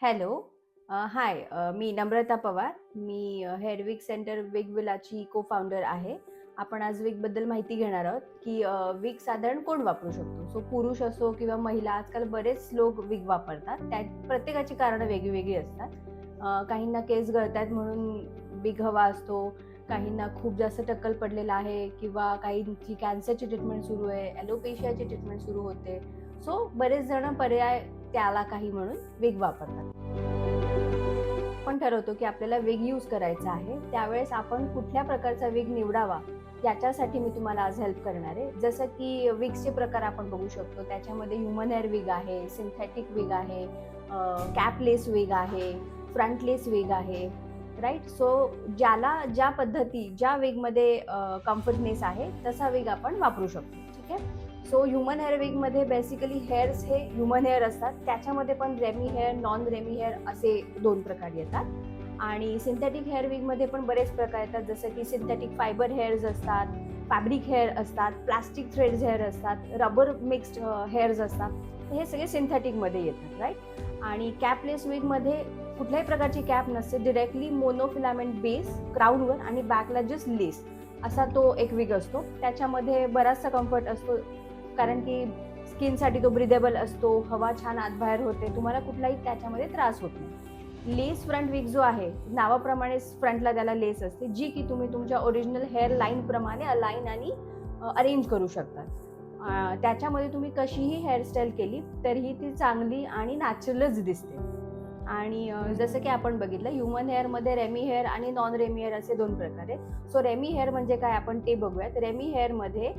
Hello. हाय. मी नम्रता पवार. मी hair wig centre wig विलाची को founder आहे. आपण आज विगबद्दल माहिती घेणार आहोत, की विग साधारण कोण वापरू शकतो. सो पुरुष असो किंवा महिला, आजकाल बरेच लोक विग वापरतात. त्यात प्रत्येकाची कारणं वेगळी असतात. काहींना केस गळतायत म्हणून विग हवा असतो, काहींना खूप जास्त टक्कल पडलेला आहे किंवा काहींची कॅन्सरची ट्रीटमेंट सुरू आहे, ॲलोपेशियाची ट्रीटमेंट सुरू होते. सो बरेच जण पर्याय त्याला काही म्हणून विग वापरतात. आपण ठरवतो की आपल्याला विग यूज करायचा आहे, त्यावेळेस आपण कुठल्या प्रकारचा विग निवडावा याच्यासाठी मी तुम्हाला आज हेल्प करणार आहे. जसं की विग्सचे प्रकार आपण बघू शकतो. त्याच्यामध्ये ह्युमन हेअर विग आहे, सिंथेटिक विग आहे, कॅपलेस विग आहे, फ्रंटलेस विग आहे, राईट. सो ज्याला ज्या पद्धती ज्या विगमध्ये कम्फर्टनेस आहे तसा विग आपण वापरू शकतो. ठीक आहे. सो ह्युमन हेअर विगमध्ये बेसिकली हेअर्स हे ह्युमन हेअर असतात. त्याच्यामध्ये पण remy hair, non remy hair असे दोन प्रकार येतात. आणि सिंथेटिक हेअर विगमध्ये पण बरेच प्रकार येतात, जसं की सिंथेटिक फायबर हेअर्स असतात, फॅब्रिक हेअर असतात, प्लास्टिक थ्रेड्स हेअर असतात, रबर मिक्स्ड हेअर्स असतात. हे सगळे सिंथेटिकमध्ये येतात, राईट. आणि कॅपलेस विगमध्ये कुठल्याही प्रकारची कॅप नसते, डिरेक्टली मोनोफिलामेंट बेस क्राऊनवर आणि बॅकला जस्ट लेस असा तो एक विग असतो. त्याच्यामध्ये बराचसा कम्फर्ट असतो, कारण की स्किनसाठी तो ब्रिदेबल असतो, हवा छान आतबाहेर होते, तुम्हाला कुठलाही त्याच्यामध्ये त्रास होत नाही. लेस फ्रंट विग जो आहे, नावाप्रमाणे फ्रंटला त्याला लेस असते, जी की तुम्ही तुमच्या ओरिजिनल हेअर लाईनप्रमाणे अलाईन आणि अरेंज करू शकता. त्याच्यामध्ये तुम्ही कशीही हेअरस्टाईल केली तरीही ती चांगली आणि नॅचरलच दिसते. आणि जसं की आपण बघितलं, ह्युमन हेअरमध्ये रेमी हेअर आणि नॉन रेमी हेअर असे दोन प्रकार आहेत. सो रेमी हेअर म्हणजे काय आपण ते बघूयात. रेमी हेअरमध्ये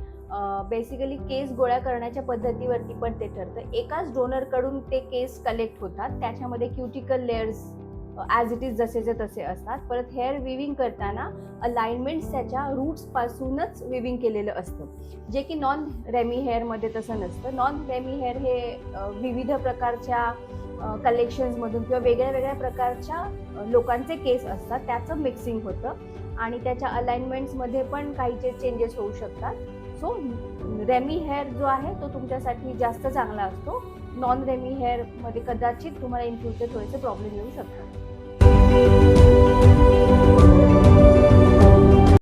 बेसिकली केस गोळा करण्याच्या पद्धतीवरती पण ते ठरतं. एकाच डोनरकडून ते केस कलेक्ट होतात. त्याच्यामध्ये cuticle layers as it is जसेचे तसे असतात. परत हेअर विविंग करताना अलाइनमेंट्स त्याच्या रूट्सपासूनच विविंग केलेलं असतं, जे की नॉन रेमी हेअरमध्ये तसं नसतं. नॉन रेमी हेअर हे विविध प्रकारच्या कलेक्शन्समधून किंवा वेगळ्या प्रकारच्या लोकांचे केस असतात, त्याचं मिक्सिंग होतं आणि त्याच्या अलाइनमेंट्समध्ये पण काही चेंजेस होऊ शकतात. सो रेमी हेअर जो आहे तो तुमच्यासाठी जास्त चांगला असतो. नॉन रेमी हेअरमध्ये कदाचित तुम्हाला इन फ्युचर थोडेसे प्रॉब्लेम येऊ शकतात.